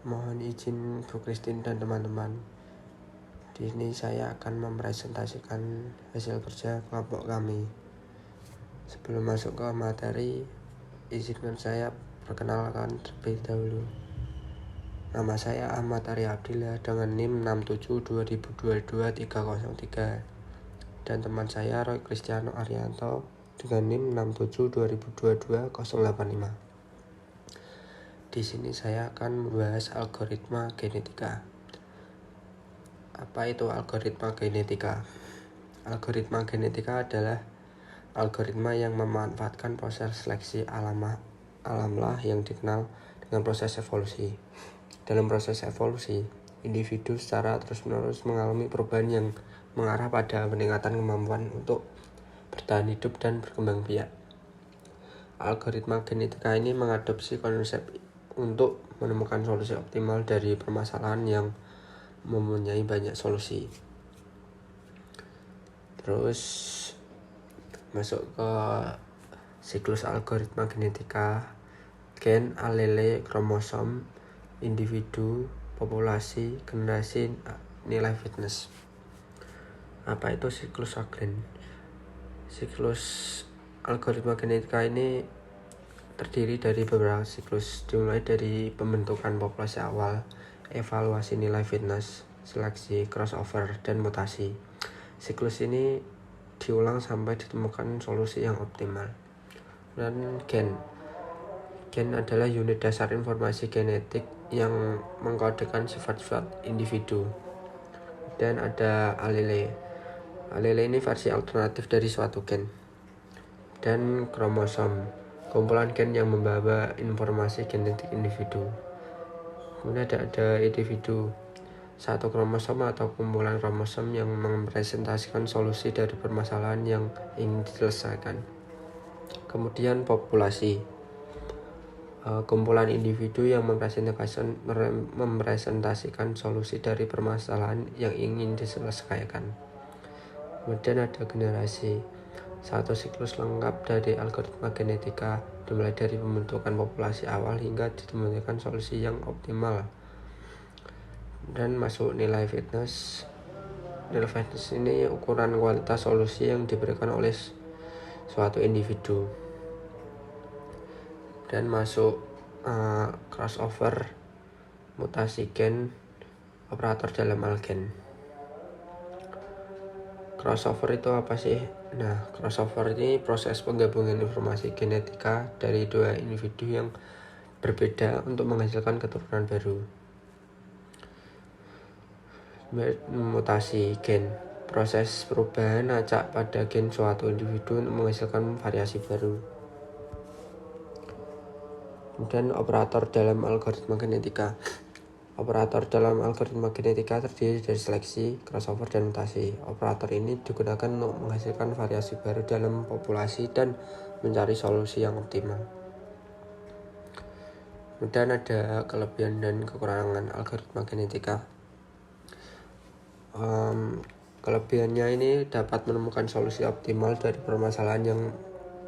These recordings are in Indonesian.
Mohon izin Bu Christine dan teman-teman. Di sini saya akan mempresentasikan hasil kerja kelompok kami. Sebelum masuk ke materi, izinkan saya perkenalkan terlebih dahulu. Nama saya Ahmad Arya Abdillah dengan NIM 672022-303 dan teman saya Roy Kristiano Arianto dengan NIM 672022-085. Di sini saya akan membahas algoritma genetika. Apa itu algoritma genetika? Algoritma genetika adalah algoritma yang memanfaatkan proses seleksi alamlah yang dikenal dengan proses evolusi. Dalam proses evolusi, individu secara terus-menerus mengalami perubahan yang mengarah pada peningkatan kemampuan untuk bertahan hidup dan berkembang biak. Algoritma genetika ini mengadopsi konsep untuk menemukan solusi optimal dari permasalahan yang mempunyai banyak solusi. Terus masuk ke siklus algoritma genetika: gen, alele, kromosom, individu, populasi, generasi, nilai fitness. Apa itu siklus gen? Siklus algoritma genetika ini terdiri dari beberapa siklus, dimulai dari pembentukan populasi awal, evaluasi nilai fitness, seleksi, crossover, dan mutasi. Siklus ini diulang sampai ditemukan solusi yang optimal. Dan gen adalah unit dasar informasi genetik yang mengkodekan sifat-sifat individu. Dan ada alele. Alele ini versi alternatif dari suatu gen. Dan kromosom, kumpulan gen yang membawa informasi genetik individu. Kemudian ada individu, satu kromosom atau kumpulan kromosom yang merepresentasikan solusi dari permasalahan yang ingin diselesaikan. Kemudian populasi, kumpulan individu yang merepresentasikan solusi dari permasalahan yang ingin diselesaikan. Kemudian ada generasi, satu siklus lengkap dari algoritma genetika, dimulai dari pembentukan populasi awal hingga ditemukan solusi yang optimal. Dan masuk nilai fitness. Nilai fitness ini ukuran kualitas solusi yang diberikan oleh suatu individu. Dan masuk crossover, mutasi gen, operator dalam algen. Crossover itu apa sih? Nah, crossover ini proses penggabungan informasi genetika dari dua individu yang berbeda untuk menghasilkan keturunan baru. Mutasi gen, proses perubahan acak pada gen suatu individu untuk menghasilkan variasi baru. Dan operator dalam algoritma genetika. Operator dalam algoritma genetika terdiri dari seleksi, crossover, dan mutasi. Operator ini digunakan untuk menghasilkan variasi baru dalam populasi dan mencari solusi yang optimal. Kemudian ada kelebihan dan kekurangan algoritma genetika. Kelebihannya ini dapat menemukan solusi optimal dari permasalahan yang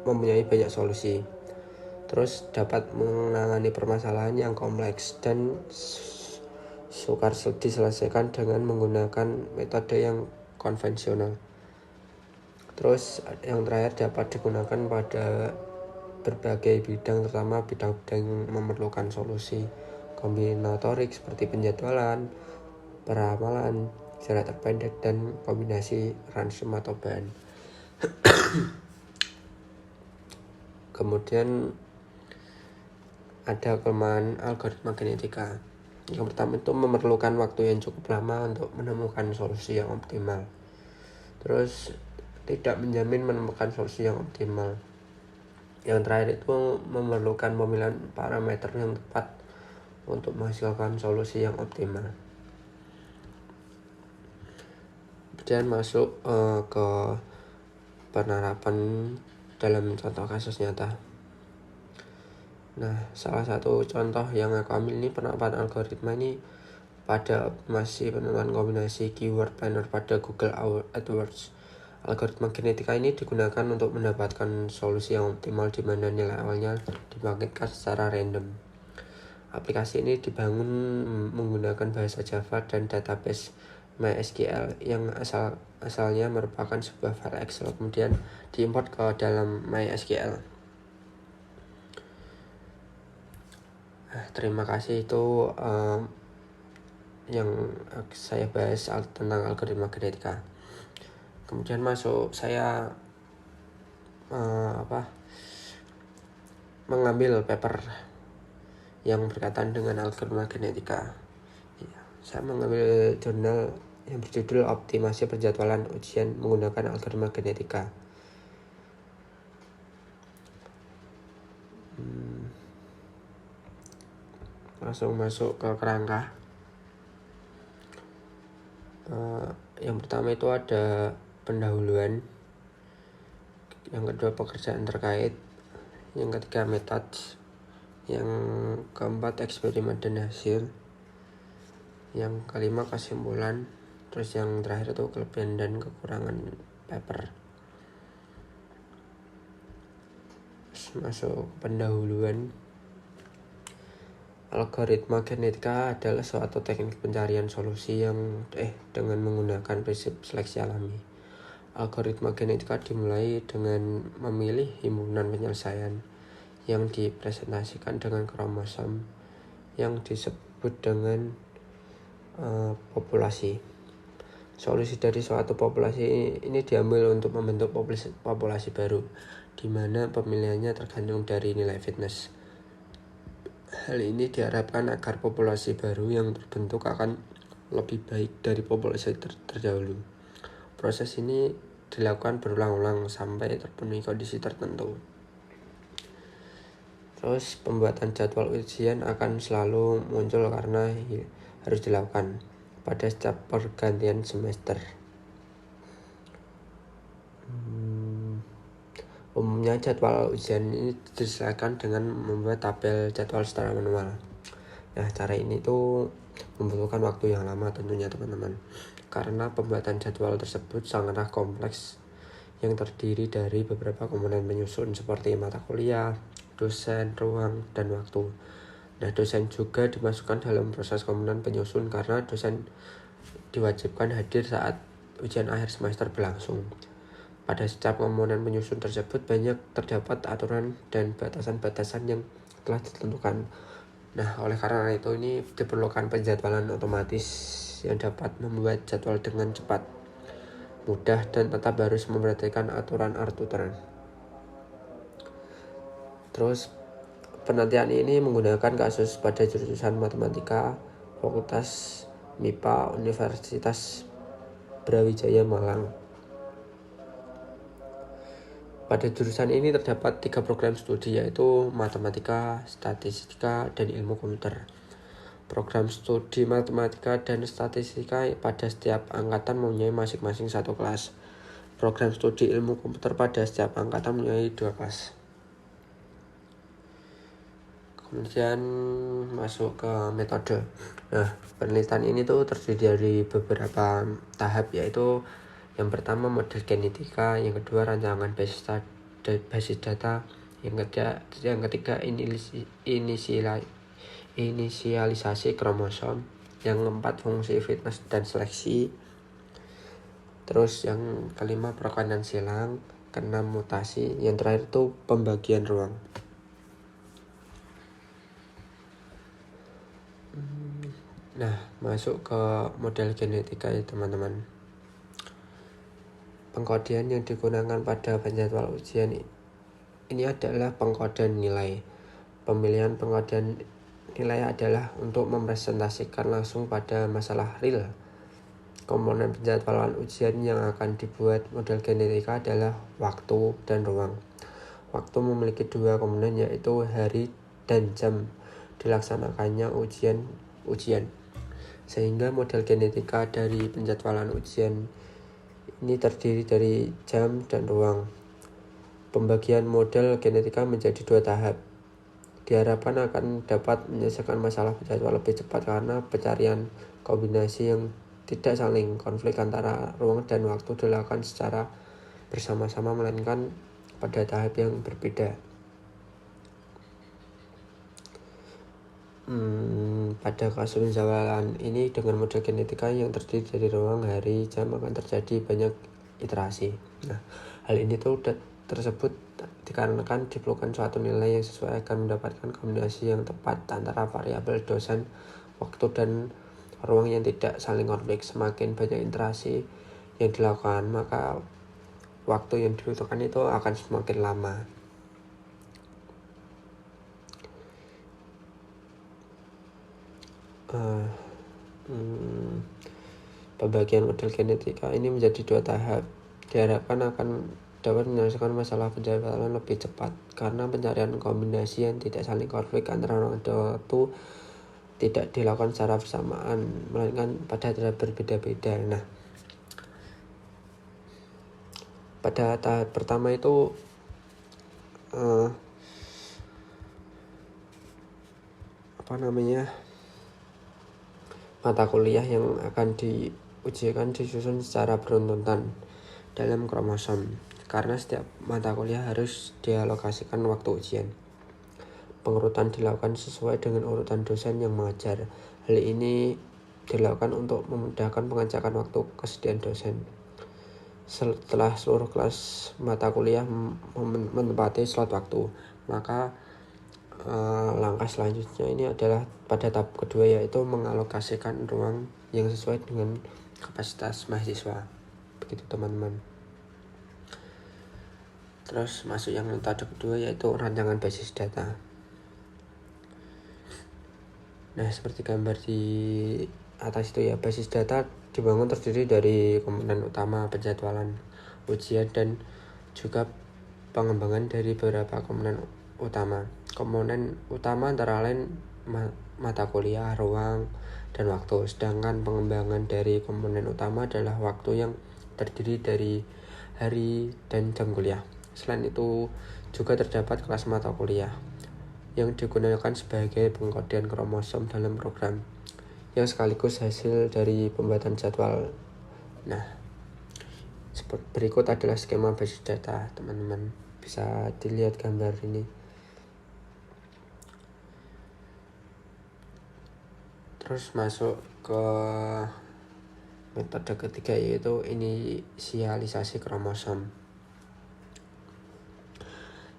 mempunyai banyak solusi. Terus dapat menangani permasalahan yang kompleks dan sukar diselesaikan dengan menggunakan metode yang konvensional. Terus yang terakhir dapat digunakan pada berbagai bidang, terutama bidang-bidang yang memerlukan solusi kombinatorik seperti penjadwalan, peramalan, jarak terpendek, dan kombinasi random atau bahan. Kemudian ada kelemahan algoritma genetika. Yang pertama itu memerlukan waktu yang cukup lama untuk menemukan solusi yang optimal. Terus tidak menjamin menemukan solusi yang optimal. Yang terakhir itu memerlukan pemilihan parameter yang tepat untuk menghasilkan solusi yang optimal. Kemudian masuk ke penerapan dalam contoh kasus nyata. Nah, salah satu contoh yang aku ambil ini penerapan algoritma ini pada optimasi penentuan kombinasi keyword planner pada Google AdWords. Algoritma genetika ini digunakan untuk mendapatkan solusi yang optimal di mana nilai awalnya dibangkitkan secara random. Aplikasi ini dibangun menggunakan bahasa Java dan database MySQL yang asalnya merupakan sebuah file Excel kemudian diimport ke dalam MySQL. Terima kasih, itu yang saya bahas tentang algoritma genetika. Kemudian masuk saya mengambil paper yang berkaitan dengan algoritma genetika. Saya mengambil jurnal yang berjudul Optimasi Penjadwalan Ujian Menggunakan Algoritma Genetika. Langsung masuk ke kerangka. Yang pertama itu ada pendahuluan, yang kedua pekerjaan terkait, yang ketiga metode, yang keempat eksperimen dan hasil, yang kelima kesimpulan, terus yang terakhir itu kelebihan dan kekurangan paper. Masuk pendahuluan. Algoritma genetika adalah suatu teknik pencarian solusi yang dengan menggunakan prinsip seleksi alami. Algoritma genetika dimulai dengan memilih himpunan penyelesaian yang dipresentasikan dengan kromosom yang disebut dengan populasi. Solusi dari suatu populasi ini diambil untuk membentuk populasi baru, di mana pemilihannya tergantung dari nilai fitness. Hal ini diharapkan agar populasi baru yang terbentuk akan lebih baik dari populasi terdahulu. Proses ini dilakukan berulang-ulang sampai terpenuhi kondisi tertentu. Terus pembuatan jadwal ujian akan selalu muncul karena harus dilakukan pada setiap pergantian semester. Umumnya jadwal ujian ini disesuaikan dengan membuat tabel jadwal secara manual. Nah, cara ini tuh membutuhkan waktu yang lama tentunya teman-teman, karena pembuatan jadwal tersebut sangatlah kompleks yang terdiri dari beberapa komponen penyusun seperti mata kuliah, dosen, ruang, dan waktu. Nah, dosen juga dimasukkan dalam proses komponen penyusun karena dosen diwajibkan hadir saat ujian akhir semester berlangsung. Pada setiap komponen penyusun tersebut banyak terdapat aturan dan batasan-batasan yang telah ditentukan. Nah, oleh karena itu ini diperlukan penjadwalan otomatis yang dapat membuat jadwal dengan cepat, mudah, dan tetap harus memperhatikan aturan. Terus penelitian ini menggunakan kasus pada jurusan matematika Fakultas MIPA Universitas Brawijaya Malang. Pada jurusan ini terdapat 3 program studi, yaitu matematika, statistika, dan ilmu komputer. Program studi matematika dan statistika pada setiap angkatan mempunyai masing-masing 1 kelas. Program studi ilmu komputer pada setiap angkatan mempunyai 2 kelas. Kemudian masuk ke metode. Nah, penelitian ini tuh terdiri dari beberapa tahap, yaitu yang pertama model genetika, yang kedua rancangan basis data, yang ketiga inisialisasi kromosom, yang keempat fungsi fitness dan seleksi, terus yang kelima perkawinan silang, keenam mutasi, yang terakhir itu pembagian ruang. Nah, masuk ke model genetika ya teman-teman. Pengkodean yang digunakan pada penjadwal ujian ini adalah pengkodean nilai. Pemilihan pengkodean nilai adalah untuk mempresentasikan langsung pada masalah real. Komponen penjadwalan ujian yang akan dibuat model genetika adalah waktu dan ruang. Waktu memiliki 2 komponen, yaitu hari dan jam dilaksanakannya ujian. Sehingga model genetika dari penjadwalan ujian ini terdiri dari jam dan ruang. Pembagian model genetika menjadi 2 tahap. Diharapkan akan dapat menyelesaikan masalah penjadwal lebih cepat karena pencarian kombinasi yang tidak saling konflik antara ruang dan waktu dilakukan secara bersama-sama melainkan pada tahap yang berbeda. pada kasus penjawalan ini dengan model genetika yang terdiri dari ruang, hari, jam akan terjadi banyak iterasi. Nah, hal ini tersebut dikarenakan diperlukan suatu nilai yang sesuai akan mendapatkan kombinasi yang tepat antara variabel dosen, waktu, dan ruang yang tidak saling konflik. Semakin banyak iterasi yang dilakukan, maka waktu yang dibutuhkan itu akan semakin lama. Pembagian model genetika ini menjadi 2 tahap. Diharapkan akan dapat menyelesaikan masalah penjadwalan lebih cepat karena pencarian kombinasi yang tidak saling konflik antara orang itu tidak dilakukan secara bersamaan, melainkan pada tahap berbeda-beda. Nah, pada tahap pertama itu mata kuliah yang akan diujikan disusun secara berurutan dalam kromosom karena setiap mata kuliah harus dialokasikan waktu ujian. Pengurutan dilakukan sesuai dengan urutan dosen yang mengajar. Hal ini dilakukan untuk memudahkan pengecekan waktu kesediaan dosen. Setelah seluruh kelas mata kuliah menempati slot waktu, maka langkah selanjutnya ini adalah pada tahap kedua, yaitu mengalokasikan ruang yang sesuai dengan kapasitas mahasiswa. Begitu teman-teman. Terus masuk yang metode kedua, yaitu rancangan basis data. Nah, seperti gambar di atas itu ya, basis data dibangun terdiri dari komponen utama, penjadwalan, ujian, dan juga pengembangan dari beberapa komponen utama. Komponen utama antara lain mata kuliah, ruang, dan waktu. Sedangkan pengembangan dari komponen utama adalah waktu yang terdiri dari hari dan jam kuliah. Selain itu juga terdapat kelas mata kuliah yang digunakan sebagai pengkodean kromosom dalam program yang sekaligus hasil dari pembuatan jadwal. Nah, berikut adalah skema basis data, teman-teman. Bisa dilihat gambar ini. Terus masuk ke metode ketiga, yaitu inisialisasi kromosom.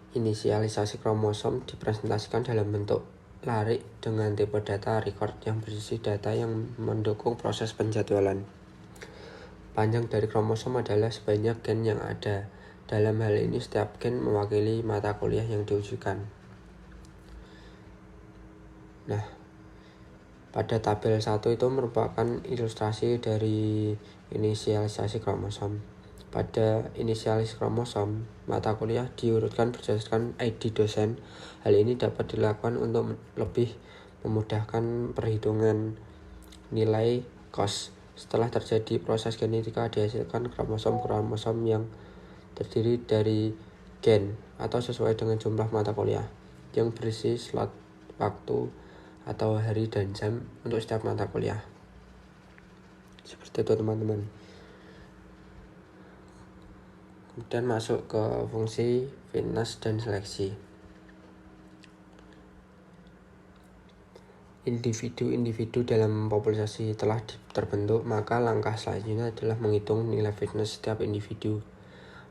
Inisialisasi kromosom dipresentasikan dalam bentuk larik dengan tipe data record yang berisi data yang mendukung proses penjadwalan. Panjang dari kromosom adalah sebanyak gen yang ada. Dalam hal ini setiap gen mewakili mata kuliah yang diujikan. Nah, pada tabel 1 itu merupakan ilustrasi dari inisialisasi kromosom. Pada inisialisasi kromosom, mata kuliah diurutkan berdasarkan ID dosen. Hal ini dapat dilakukan untuk lebih memudahkan perhitungan nilai cost. Setelah terjadi proses genetika, dihasilkan kromosom-kromosom yang terdiri dari gen atau sesuai dengan jumlah mata kuliah yang berisi slot waktu atau hari dan jam untuk setiap mata kuliah. Seperti itu teman-teman. Kemudian masuk ke fungsi fitness dan seleksi. Individu-individu dalam populasi telah terbentuk, maka langkah selanjutnya adalah menghitung nilai fitness setiap individu.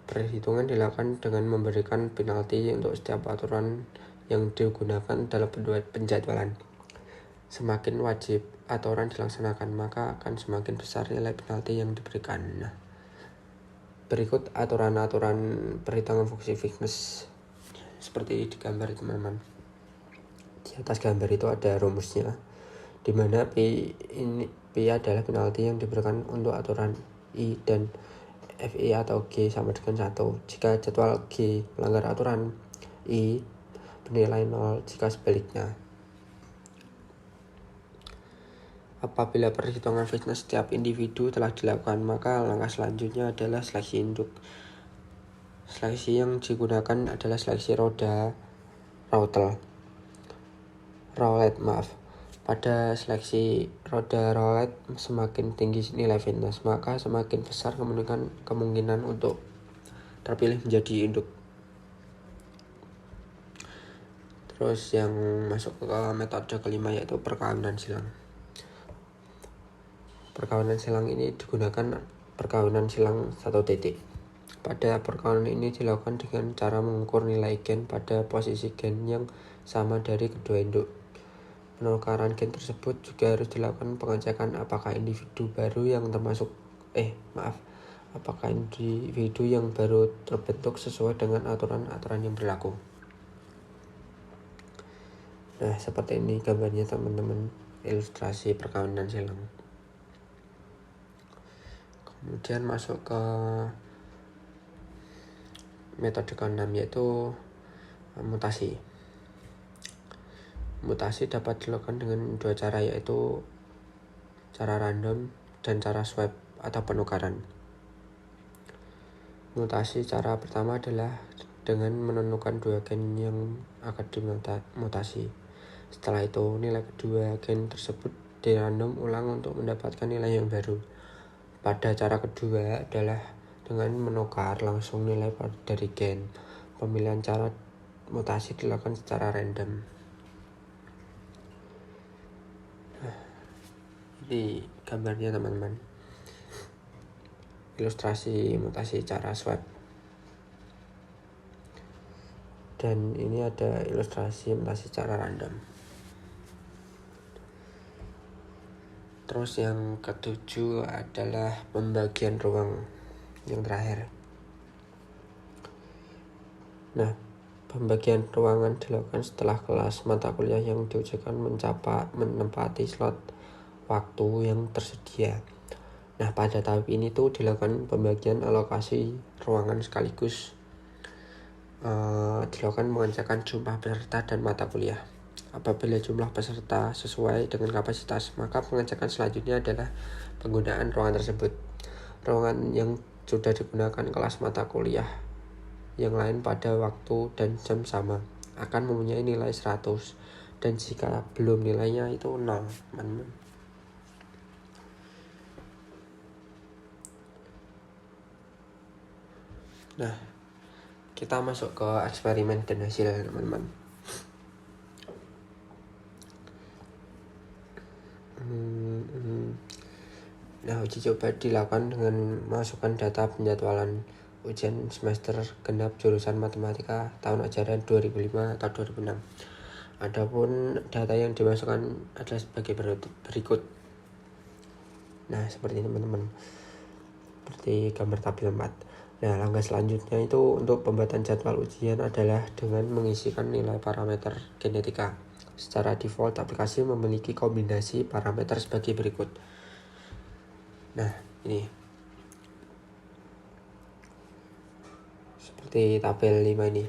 Perhitungan dilakukan dengan memberikan penalti untuk setiap aturan yang digunakan dalam penjadwalan. Semakin wajib aturan dilaksanakan, maka akan semakin besar nilai penalti yang diberikan. Nah, berikut aturan-aturan perhitungan fungsi fitness seperti di gambar teman-teman. Di atas gambar itu ada rumusnya, di mana P adalah penalti yang diberikan untuk aturan I dan FI atau G sama dengan 1. Jika jadwal G melanggar aturan I, bernilai 0 jika sebaliknya. Apabila perhitungan fitness setiap individu telah dilakukan, maka langkah selanjutnya adalah seleksi induk. Seleksi yang digunakan adalah seleksi roulette. Pada seleksi roulette, semakin tinggi nilai fitness, maka semakin besar kemungkinan untuk terpilih menjadi induk. Terus yang masuk ke metode kelima yaitu perkawinan silang. Perkawinan silang ini digunakan perkawinan silang 1 titik. Pada perkawinan ini dilakukan dengan cara mengukur nilai gen pada posisi gen yang sama dari kedua induk. Penukaran gen tersebut juga harus dilakukan pengecekan apakah individu yang baru terbentuk sesuai dengan aturan-aturan yang berlaku. Nah, seperti ini gambarnya teman-teman, ilustrasi perkawinan silang. Kemudian masuk ke metode ke-6 yaitu mutasi. Mutasi dapat dilakukan dengan 2 cara, yaitu cara random dan cara swap atau penukaran. Mutasi cara pertama adalah dengan menentukan 2 gen yang akan dimutasi. Setelah itu, nilai kedua gen tersebut dirandom ulang untuk mendapatkan nilai yang baru. Pada cara kedua adalah dengan menukar langsung nilai dari gen. Pemilihan cara mutasi dilakukan secara random. Ini gambarnya teman-teman, ilustrasi mutasi cara swap. Dan ini ada ilustrasi mutasi cara random. Terus yang ke-7 adalah pembagian ruang yang terakhir. Nah, pembagian ruangan dilakukan setelah kelas mata kuliah yang diujikan menempati slot waktu yang tersedia. Nah, pada tahap ini tuh dilakukan pembagian alokasi ruangan sekaligus dilakukan mengecekkan jumlah peserta dan mata kuliah. Apabila jumlah peserta sesuai dengan kapasitas, maka pengecekan selanjutnya adalah penggunaan ruangan tersebut. Ruangan yang sudah digunakan kelas mata kuliah yang lain pada waktu dan jam sama akan mempunyai nilai 100, dan jika belum nilainya itu 0, teman-teman. Nah, kita masuk ke eksperimen dan hasil, teman-teman. Nah, uji coba dilakukan dengan memasukkan data penjadwalan ujian semester genap jurusan matematika tahun ajaran 2005 atau 2006. Adapun data yang dimasukkan adalah sebagai berikut. Nah, seperti ini teman-teman, seperti gambar tabel 4. Nah, langkah selanjutnya itu untuk pembuatan jadwal ujian adalah dengan mengisikan nilai parameter genetika. Secara default, aplikasi memiliki kombinasi parameter sebagai berikut. Nah, ini seperti tabel 5 ini.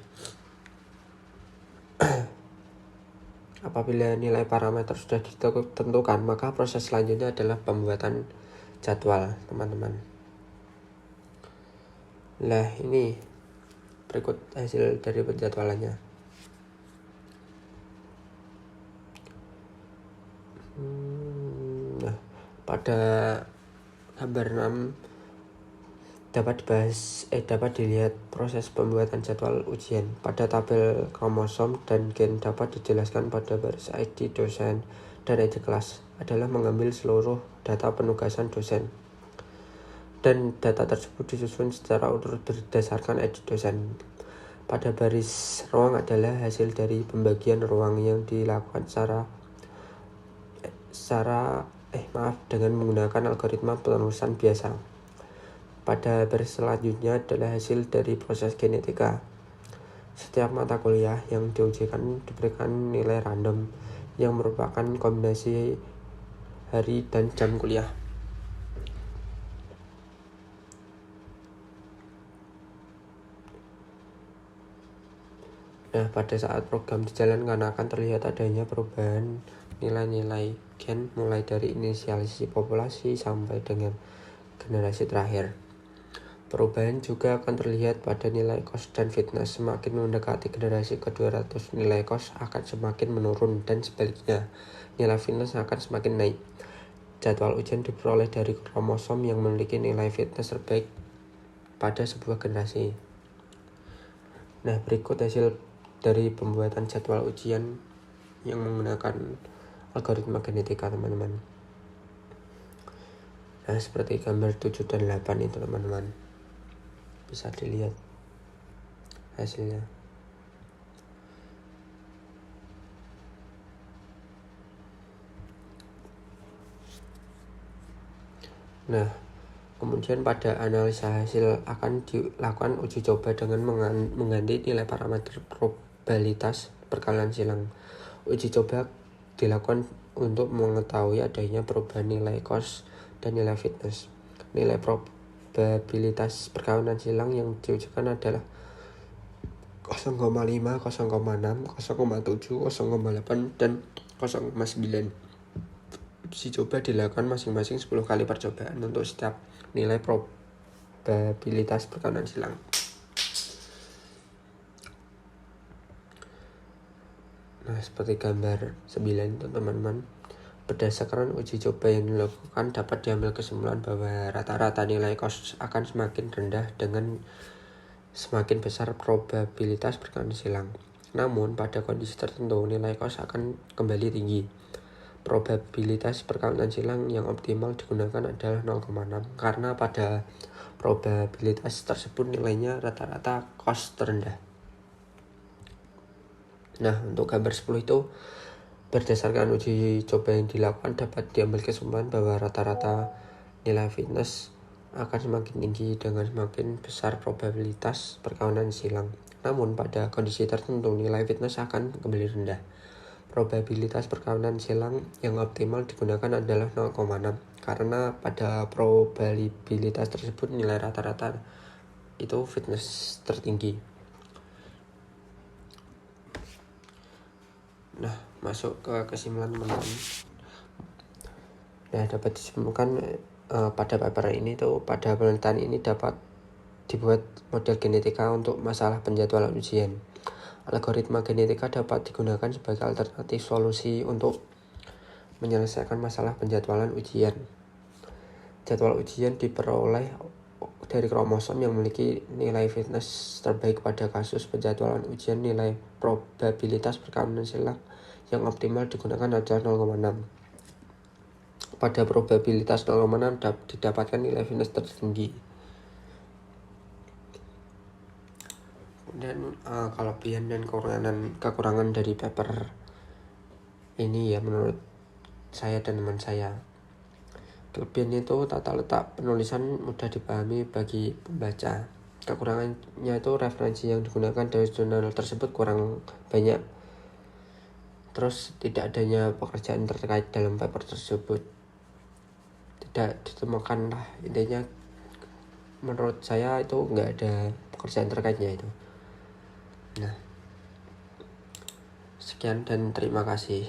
Apabila nilai parameter sudah ditentukan, maka proses selanjutnya adalah pembuatan jadwal, teman-teman. Nah, ini berikut hasil dari penjadwalannya. Nah, pada gambar 6 dapat dilihat proses pembuatan jadwal ujian. Pada tabel kromosom dan gen dapat dijelaskan pada baris ID dosen dan ID kelas adalah mengambil seluruh data penugasan dosen, dan data tersebut disusun secara urut berdasarkan ID dosen. Pada baris ruang adalah hasil dari pembagian ruang yang dilakukan dengan menggunakan algoritma penulisan biasa. Pada baris selanjutnya adalah hasil dari proses genetika. Setiap mata kuliah yang diujikan diberikan nilai random yang merupakan kombinasi hari dan jam kuliah. Nah, pada saat program dijalankan akan terlihat adanya perubahan nilai-nilai gen mulai dari inisialisasi populasi sampai dengan generasi terakhir. Perubahan juga akan terlihat pada nilai cost dan fitness. Semakin mendekati generasi ke-200, nilai cost akan semakin menurun dan sebaliknya, nilai fitness akan semakin naik. Jadwal ujian diperoleh dari kromosom yang memiliki nilai fitness terbaik pada sebuah generasi. Nah, berikut hasil dari pembuatan jadwal ujian yang menggunakan algoritma genetika, teman-teman. Nah, seperti gambar 7 dan 8 itu, teman-teman. Bisa dilihat hasilnya. Nah, kemudian pada analisa hasil akan dilakukan uji coba dengan mengganti nilai parameter probabilitas perkalian silang. Uji coba dilakukan untuk mengetahui adanya perubahan nilai cost dan nilai fitness. Nilai probabilitas perkawinan silang yang diujikan adalah 0,5, 0,6, 0,7, 0,8, dan 0,9. Uji coba dilakukan masing-masing 10 kali percobaan untuk setiap nilai probabilitas perkawinan silang. Nah, seperti gambar 9 itu, teman-teman. Berdasarkan uji coba yang dilakukan dapat diambil kesimpulan bahwa rata-rata nilai cost akan semakin rendah dengan semakin besar probabilitas perkawinan silang. Namun, pada kondisi tertentu nilai cost akan kembali tinggi. Probabilitas perkawinan silang yang optimal digunakan adalah 0,6 karena pada probabilitas tersebut nilainya rata-rata cost terendah. Nah, untuk gambar 10 itu berdasarkan uji coba yang dilakukan dapat diambil kesimpulan bahwa rata-rata nilai fitness akan semakin tinggi dengan semakin besar probabilitas perkawinan silang. Namun pada kondisi tertentu nilai fitness akan kembali rendah. Probabilitas perkawinan silang yang optimal digunakan adalah 0,6 karena pada probabilitas tersebut nilai rata-rata itu fitness tertinggi. Nah, masuk ke kesimpulan, teman-teman. Nah, dapat disimpulkan pada paper ini pada penelitian ini dapat dibuat model genetika untuk masalah penjadwalan ujian. Algoritma genetika dapat digunakan sebagai alternatif solusi untuk menyelesaikan masalah penjadwalan ujian. Jadwal ujian diperoleh dari kromosom yang memiliki nilai fitness terbaik. Pada kasus penjadwalan ujian, nilai probabilitas perkawinan silang yang optimal digunakan adalah 0,6. Pada probabilitas 0,6 didapatkan nilai fitness tertinggi. Dan kelebihan dan kekurangan dari paper ini ya menurut saya dan teman saya. Kelebihannya itu tata letak penulisan mudah dipahami bagi pembaca. Kekurangannya itu referensi yang digunakan dari jurnal tersebut kurang banyak. Terus tidak adanya pekerjaan terkait dalam paper tersebut. Tidak ditemukan lah, intinya menurut saya itu nggak ada pekerjaan terkaitnya itu. Nah, sekian dan terima kasih.